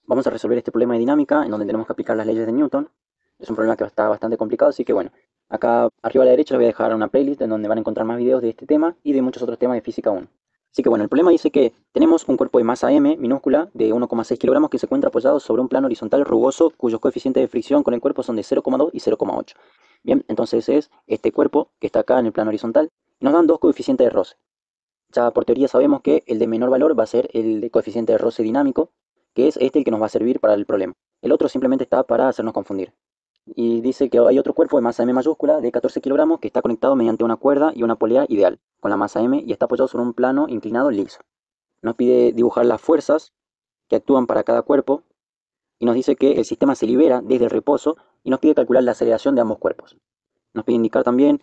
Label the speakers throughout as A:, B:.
A: Vamos a resolver este problema de dinámica en donde tenemos que aplicar las leyes de Newton. Es un problema que está bastante complicado, así que bueno, acá arriba a la derecha les voy a dejar una playlist en donde van a encontrar más videos de este tema y de muchos otros temas de física 1. Así que bueno, el problema dice que tenemos un cuerpo de masa m minúscula de 1,6 kilogramos que se encuentra apoyado sobre un plano horizontal rugoso cuyos coeficientes de fricción con el cuerpo son de 0,2 y 0,8. Bien, entonces es este cuerpo que está acá en el plano horizontal y nos dan dos coeficientes de roce. Ya por teoría sabemos que el de menor valor va a ser el de coeficiente de roce dinámico, que es este el que nos va a servir para el problema. El otro simplemente está para hacernos confundir. Y dice que hay otro cuerpo de masa m mayúscula de 14 kilogramos que está conectado mediante una cuerda y una polea ideal con la masa m y está apoyado sobre un plano inclinado liso. Nos pide dibujar las fuerzas que actúan para cada cuerpo y nos dice que el sistema se libera desde el reposo y nos pide calcular la aceleración de ambos cuerpos. Nos pide indicar también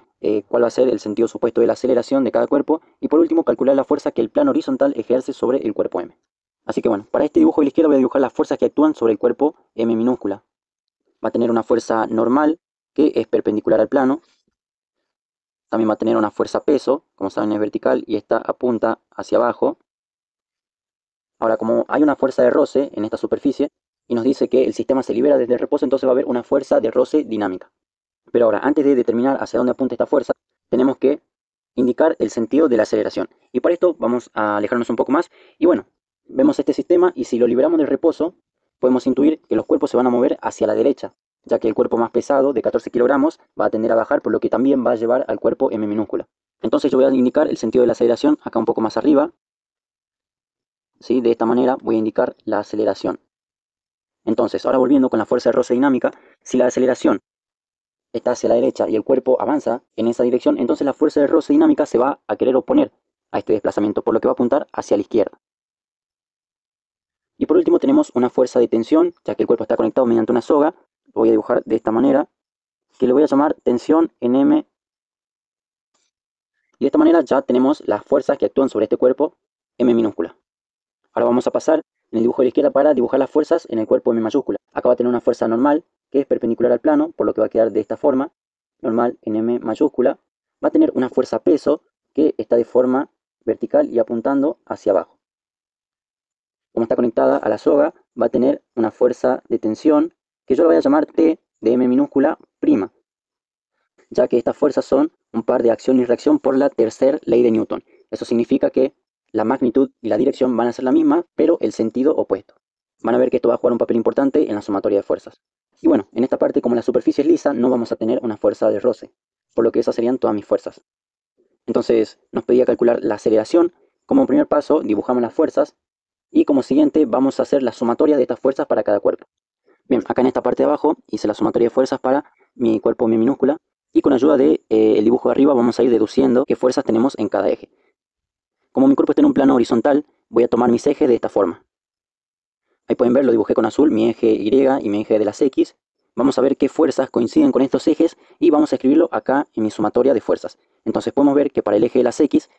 A: cuál va a ser el sentido supuesto de la aceleración de cada cuerpo y por último calcular la fuerza que el plano horizontal ejerce sobre el cuerpo m. Así que bueno, para este dibujo de la izquierda voy a dibujar las fuerzas que actúan sobre el cuerpo m minúscula. Va a tener una fuerza normal que es perpendicular al plano. También va a tener una fuerza peso, como saben es vertical y esta apunta hacia abajo. Ahora, como hay una fuerza de roce en esta superficie y nos dice que el sistema se libera desde el reposo, entonces va a haber una fuerza de roce dinámica. Pero ahora, antes de determinar hacia dónde apunta esta fuerza, tenemos que indicar el sentido de la aceleración. Y para esto vamos a alejarnos un poco más. Y bueno, vemos este sistema y si lo liberamos del reposo, podemos intuir que los cuerpos se van a mover hacia la derecha, ya que el cuerpo más pesado, de 14 kilogramos, va a tender a bajar, por lo que también va a llevar al cuerpo m minúscula. Entonces yo voy a indicar el sentido de la aceleración acá un poco más arriba. ¿Sí? De esta manera voy a indicar la aceleración. Entonces, ahora volviendo con la fuerza de roce dinámica, si la aceleración está hacia la derecha y el cuerpo avanza en esa dirección, entonces la fuerza de roce dinámica se va a querer oponer a este desplazamiento, por lo que va a apuntar hacia la izquierda. Y por último tenemos una fuerza de tensión, ya que el cuerpo está conectado mediante una soga. Lo voy a dibujar de esta manera, que le voy a llamar tensión en M. Y de esta manera ya tenemos las fuerzas que actúan sobre este cuerpo M minúscula. Ahora vamos a pasar en el dibujo de la izquierda para dibujar las fuerzas en el cuerpo M mayúscula. Acá va a tener una fuerza normal, que es perpendicular al plano, por lo que va a quedar de esta forma, normal en M mayúscula. Va a tener una fuerza peso, que está de forma vertical y apuntando hacia abajo. Como está conectada a la soga, va a tener una fuerza de tensión, que yo la voy a llamar T de M minúscula prima, ya que estas fuerzas son un par de acción y reacción por la tercera ley de Newton. Eso significa que la magnitud y la dirección van a ser la misma, pero el sentido opuesto. Van a ver que esto va a jugar un papel importante en la sumatoria de fuerzas. Y bueno, en esta parte, como la superficie es lisa, no vamos a tener una fuerza de roce, por lo que esas serían todas mis fuerzas. Entonces, nos pedía calcular la aceleración. Como primer paso, dibujamos las fuerzas, y como siguiente, vamos a hacer la sumatoria de estas fuerzas para cada cuerpo. Bien, acá en esta parte de abajo, hice la sumatoria de fuerzas para mi cuerpo M minúscula, y con ayuda del dibujo de arriba vamos a ir deduciendo qué fuerzas tenemos en cada eje. Como mi cuerpo está en un plano horizontal, voy a tomar mis ejes de esta forma. Ahí pueden ver, lo dibujé con azul, mi eje Y y mi eje de las X. Vamos a ver qué fuerzas coinciden con estos ejes y vamos a escribirlo acá en mi sumatoria de fuerzas. Entonces podemos ver que para el eje de las X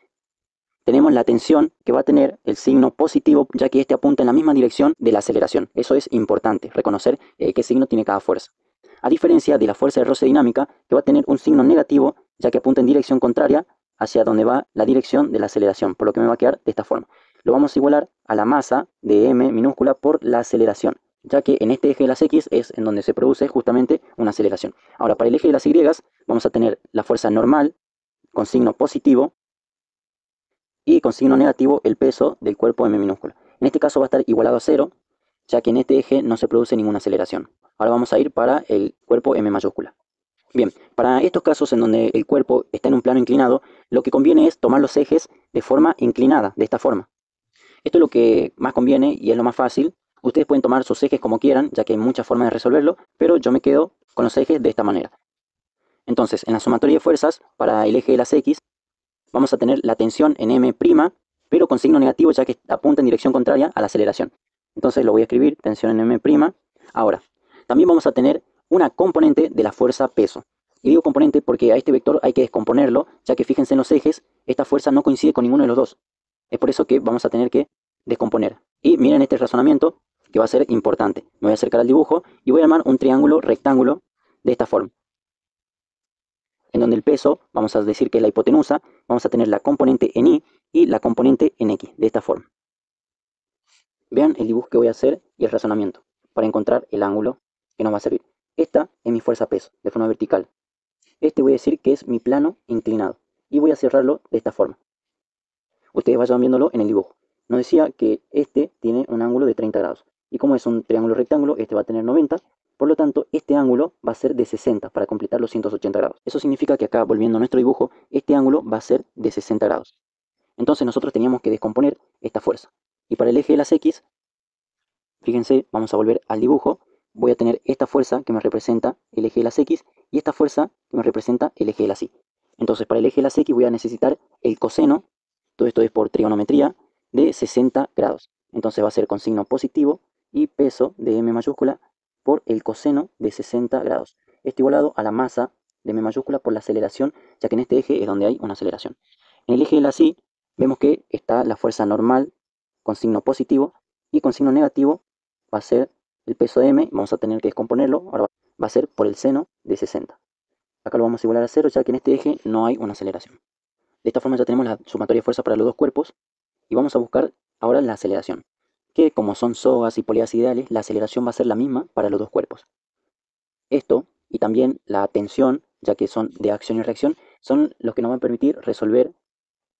A: tenemos la tensión que va a tener el signo positivo, ya que este apunta en la misma dirección de la aceleración. Eso es importante, reconocer qué signo tiene cada fuerza. A diferencia de la fuerza de roce dinámica, que va a tener un signo negativo, ya que apunta en dirección contraria hacia donde va la dirección de la aceleración, por lo que me va a quedar de esta forma. Lo vamos a igualar a la masa de m minúscula por la aceleración, ya que en este eje de las X es en donde se produce justamente una aceleración. Ahora, para el eje de las Y vamos a tener la fuerza normal con signo positivo y con signo negativo el peso del cuerpo m minúscula. En este caso va a estar igualado a 0, ya que en este eje no se produce ninguna aceleración. Ahora vamos a ir para el cuerpo m mayúscula. Bien, para estos casos en donde el cuerpo está en un plano inclinado, lo que conviene es tomar los ejes de forma inclinada, de esta forma. Esto es lo que más conviene y es lo más fácil. Ustedes pueden tomar sus ejes como quieran, ya que hay muchas formas de resolverlo, pero yo me quedo con los ejes de esta manera. Entonces, en la sumatoria de fuerzas, para el eje de las X, vamos a tener la tensión en M', pero con signo negativo, ya que apunta en dirección contraria a la aceleración. Entonces lo voy a escribir, tensión en M'. Ahora, también vamos a tener una componente de la fuerza peso. Y digo componente porque a este vector hay que descomponerlo, ya que fíjense en los ejes, esta fuerza no coincide con ninguno de los dos. Es por eso que vamos a tener que descomponer. Y miren este razonamiento que va a ser importante. Me voy a acercar al dibujo y voy a armar un triángulo rectángulo de esta forma. En donde el peso, vamos a decir que es la hipotenusa, vamos a tener la componente en Y y la componente en X, de esta forma. Vean el dibujo que voy a hacer y el razonamiento para encontrar el ángulo que nos va a servir. Esta es mi fuerza peso, de forma vertical. Este voy a decir que es mi plano inclinado y voy a cerrarlo de esta forma. Ustedes vayan viéndolo en el dibujo. Nos decía que este tiene un ángulo de 30 grados. Y como es un triángulo rectángulo, este va a tener 90. Por lo tanto, este ángulo va a ser de 60 para completar los 180 grados. Eso significa que acá, volviendo a nuestro dibujo, este ángulo va a ser de 60 grados. Entonces nosotros teníamos que descomponer esta fuerza. Y para el eje de las X, fíjense, vamos a volver al dibujo. Voy a tener esta fuerza que me representa el eje de las X y esta fuerza que me representa el eje de las Y. Entonces, para el eje de las X voy a necesitar el coseno, todo esto es por trigonometría, de 60 grados. Entonces va a ser con signo positivo y peso de m mayúscula por el coseno de 60 grados. Esto igualado a la masa de m mayúscula por la aceleración, ya que en este eje es donde hay una aceleración. En el eje de las Y vemos que está la fuerza normal con signo positivo y con signo negativo va a ser el peso de m, vamos a tener que descomponerlo, ahora va a ser por el seno de 60. Acá lo vamos a igualar a 0, ya que en este eje no hay una aceleración. De esta forma ya tenemos la sumatoria de fuerza para los dos cuerpos y vamos a buscar ahora la aceleración, que como son sogas y polías ideales, la aceleración va a ser la misma para los dos cuerpos. Esto y también la tensión, ya que son de acción y reacción, son los que nos van a permitir resolver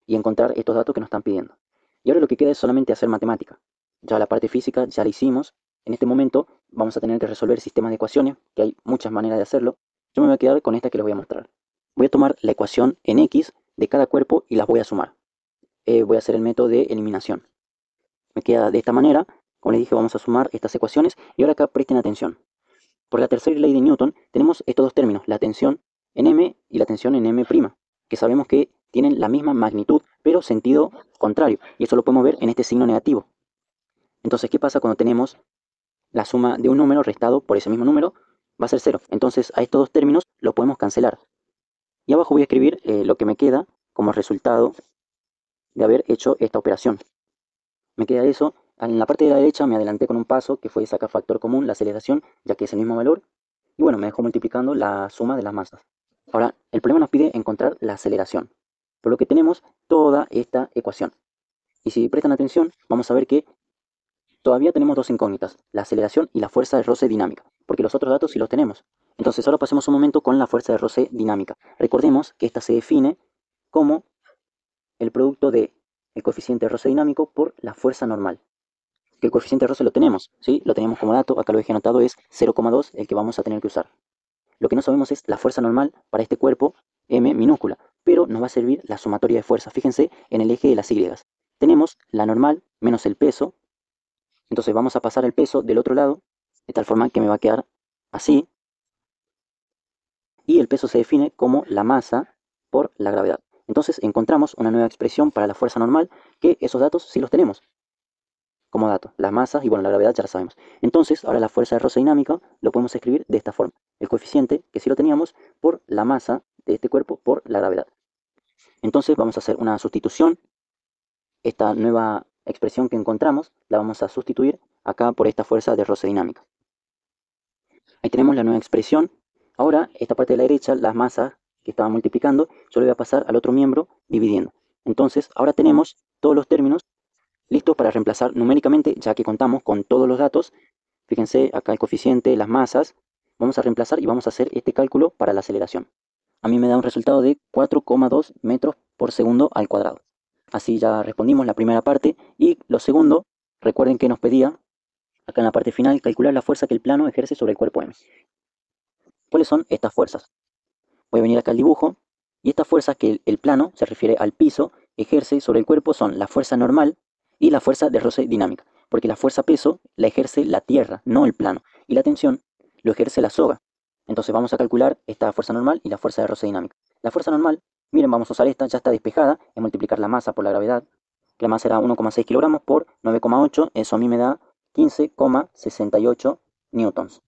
A: y encontrar estos datos que nos están pidiendo. Y ahora lo que queda es solamente hacer matemática. Ya la parte física ya la hicimos. En este momento vamos a tener que resolver sistemas de ecuaciones, que hay muchas maneras de hacerlo. Yo me voy a quedar con esta que les voy a mostrar. Voy a tomar la ecuación en X de cada cuerpo y las voy a sumar. Voy a hacer el método de eliminación. Me queda de esta manera. Como les dije, vamos a sumar estas ecuaciones. Y ahora acá presten atención. Por la tercera ley de Newton tenemos estos dos términos, la tensión en M y la tensión en M', que sabemos que tienen la misma magnitud, pero sentido contrario. Y eso lo podemos ver en este signo negativo. Entonces, ¿qué pasa cuando tenemos la suma de un número restado por ese mismo número? Va a ser 0. Entonces, a estos dos términos lo podemos cancelar. Y abajo voy a escribir lo que me queda como resultado de haber hecho esta operación. Me queda eso. En la parte de la derecha me adelanté con un paso que fue sacar factor común, la aceleración, ya que es el mismo valor. Y bueno, me dejó multiplicando la suma de las masas. Ahora, el problema nos pide encontrar la aceleración, por lo que tenemos toda esta ecuación. Y si prestan atención, vamos a ver que todavía tenemos dos incógnitas, la aceleración y la fuerza de roce dinámica, porque los otros datos sí los tenemos. Entonces ahora pasemos un momento con la fuerza de roce dinámica. Recordemos que esta se define como el producto del coeficiente de roce dinámico por la fuerza normal. Que el coeficiente de roce lo tenemos, ¿sí? Lo tenemos como dato, acá lo dejé anotado, es 0,2 el que vamos a tener que usar. Lo que no sabemos es la fuerza normal para este cuerpo M minúscula, pero nos va a servir la sumatoria de fuerza. Fíjense en el eje de las Y. Tenemos la normal menos el peso, entonces vamos a pasar el peso del otro lado, de tal forma que me va a quedar así, y el peso se define como la masa por la gravedad. Entonces encontramos una nueva expresión para la fuerza normal, que esos datos sí los tenemos como datos, las masas y bueno, la gravedad ya la sabemos. Entonces, ahora la fuerza de roce dinámica lo podemos escribir de esta forma. El coeficiente, que sí lo teníamos, por la masa de este cuerpo por la gravedad. Entonces vamos a hacer una sustitución. Esta nueva expresión que encontramos la vamos a sustituir acá por esta fuerza de roce dinámica. Ahí tenemos la nueva expresión. Ahora, esta parte de la derecha, las masas que estaba multiplicando, yo le voy a pasar al otro miembro dividiendo. Entonces, ahora tenemos todos los términos listos para reemplazar numéricamente, ya que contamos con todos los datos. Fíjense, acá el coeficiente, las masas. Vamos a reemplazar y vamos a hacer este cálculo para la aceleración. A mí me da un resultado de 4,2 metros por segundo al cuadrado. Así ya respondimos la primera parte. Y lo segundo, recuerden que nos pedía, acá en la parte final, calcular la fuerza que el plano ejerce sobre el cuerpo M. ¿Cuáles son estas fuerzas? Voy a venir acá al dibujo. Y estas fuerzas que el plano, se refiere al piso, ejerce sobre el cuerpo son la fuerza normal y la fuerza de roce dinámica, porque la fuerza peso la ejerce la tierra, no el plano, y la tensión lo ejerce la soga. Entonces vamos a calcular esta fuerza normal y la fuerza de roce dinámica. La fuerza normal, miren, vamos a usar esta, ya está despejada, es multiplicar la masa por la gravedad, que la masa era 1,6 kilogramos por 9,8, eso a mí me da 15,68 newtons.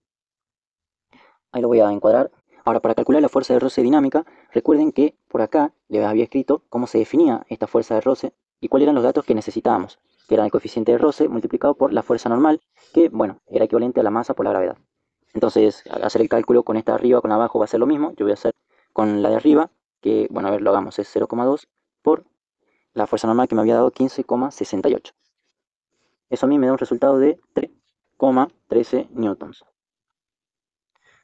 A: Ahí lo voy a encuadrar. Ahora, para calcular la fuerza de roce dinámica, recuerden que por acá les había escrito cómo se definía esta fuerza de roce y cuáles eran los datos que necesitábamos, que era el coeficiente de roce multiplicado por la fuerza normal, que, bueno, era equivalente a la masa por la gravedad. Entonces, al hacer el cálculo con esta de arriba, con la de abajo, va a ser lo mismo. Yo voy a hacer con la de arriba, que, bueno, a ver, lo hagamos, es 0,2 por la fuerza normal que me había dado 15,68. Eso a mí me da un resultado de 3,13 newtons.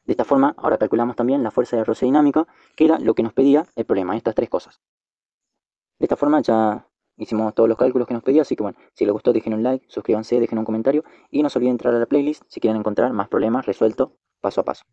A: De esta forma, ahora calculamos también la fuerza de roce dinámica, que era lo que nos pedía el problema, estas tres cosas. De esta forma ya hicimos todos los cálculos que nos pedía, así que bueno, si les gustó dejen un like, suscríbanse, dejen un comentario y no se olviden entrar a la playlist si quieren encontrar más problemas resueltos paso a paso.